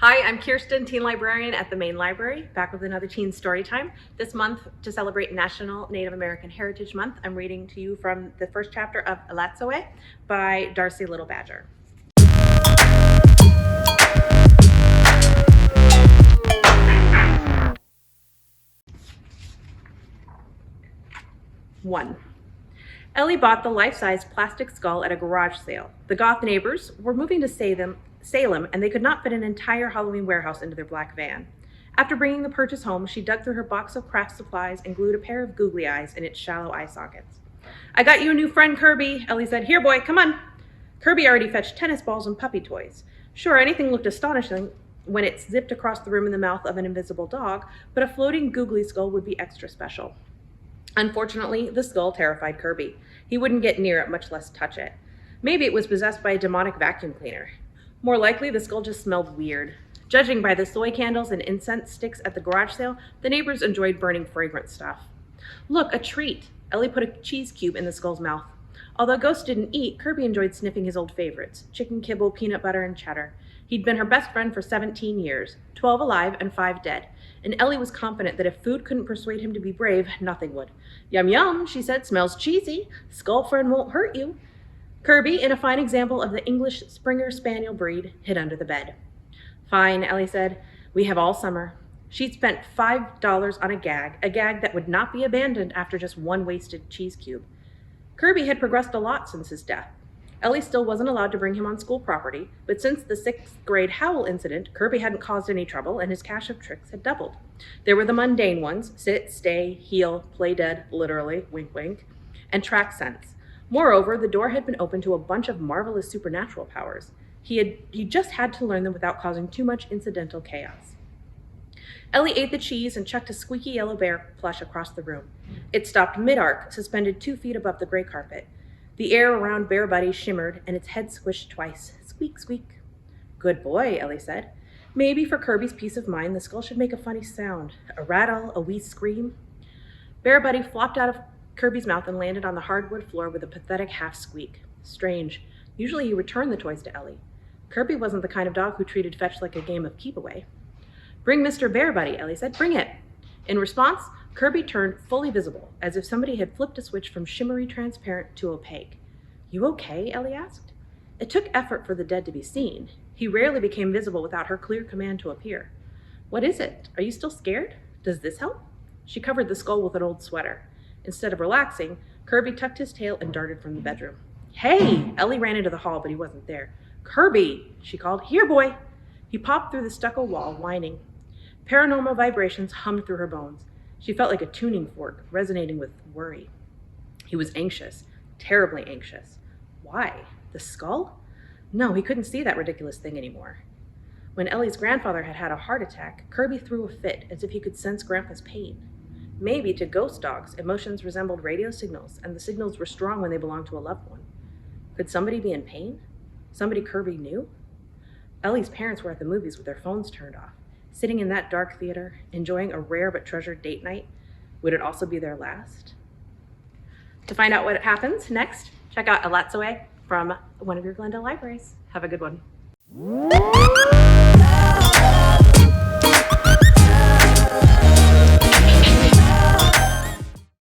Hi, I'm Kearsten, teen librarian at the main library, back with another teen story time. This month, to celebrate National Native American Heritage Month, I'm reading to you from the first chapter of Elatsoe by Darcie Little Badger. One. Ellie bought the life-size plastic skull at a garage sale. The goth neighbors were moving to Salem, and they could not fit an entire Halloween warehouse into their black van. After bringing the purchase home, she dug through her box of craft supplies and glued a pair of googly eyes in its shallow eye sockets. "I got you a new friend, Kirby," Ellie said. "Here, boy, come on." Kirby already fetched tennis balls and puppy toys. Sure, anything looked astonishing when it zipped across the room in the mouth of an invisible dog, but a floating googly skull would be extra special. Unfortunately, the skull terrified Kirby. He wouldn't get near it, much less touch it. Maybe it was possessed by a demonic vacuum cleaner. More likely, the skull just smelled weird. Judging by the soy candles and incense sticks at the garage sale, the neighbors enjoyed burning fragrant stuff. "Look, a treat!" Ellie put a cheese cube in the skull's mouth. Although Ghost didn't eat, Kirby enjoyed sniffing his old favorites: chicken kibble, peanut butter, and cheddar. He'd been her best friend for 17 years, 12 alive and 5 dead, and Ellie was confident that if food couldn't persuade him to be brave, nothing would. "Yum yum," she said, "smells cheesy. Skull friend won't hurt you." Kirby, in a fine example of the English Springer Spaniel breed, hid under the bed. "Fine," Ellie said. "We have all summer." She'd spent $5 on a gag that would not be abandoned after just one wasted cheese cube. Kirby had progressed a lot since his death. Ellie still wasn't allowed to bring him on school property, but since the 6th grade howl incident, Kirby hadn't caused any trouble and his cache of tricks had doubled. There were the mundane ones: sit, stay, heal, play dead, literally, wink wink, and track sense. Moreover, the door had been opened to a bunch of marvelous supernatural powers. He just had to learn them without causing too much incidental chaos. Ellie ate the cheese and chucked a squeaky yellow bear plush across the room. It stopped mid-arc, suspended 2 feet above the gray carpet. The air around Bear Buddy shimmered, and its head squished twice. Squeak, squeak. "Good boy," Ellie said. Maybe for Kirby's peace of mind, the skull should make a funny sound. A rattle, a wee scream. Bear Buddy flopped out of Kirby's mouth and landed on the hardwood floor with a pathetic half-squeak. Strange. Usually he returned the toys to Ellie. Kirby wasn't the kind of dog who treated fetch like a game of keep-away. "Bring Mr. Bear Buddy," Ellie said. "Bring it." In response, Kirby turned fully visible, as if somebody had flipped a switch from shimmery transparent to opaque. "You okay?" Ellie asked. It took effort for the dead to be seen. He rarely became visible without her clear command to appear. "What is it? Are you still scared? Does this help?" She covered the skull with an old sweater. Instead of relaxing, Kirby tucked his tail and darted from the bedroom. "Hey!" Ellie ran into the hall, but he wasn't there. "Kirby!" she called. "Here, boy!" He popped through the stucco wall, whining. Paranormal vibrations hummed through her bones. She felt like a tuning fork, resonating with worry. He was anxious, terribly anxious. Why? The skull? No, he couldn't see that ridiculous thing anymore. When Ellie's grandfather had had a heart attack, Kirby threw a fit, as if he could sense Grandpa's pain. Maybe to ghost dogs, emotions resembled radio signals, and the signals were strong when they belonged to a loved one. Could somebody be in pain? Somebody Kirby knew? Ellie's parents were at the movies with their phones turned off, sitting in that dark theater, enjoying a rare but treasured date night. Would it also be their last? To find out what happens next, check out Elatsoe from one of your Glendale libraries. Have a good one.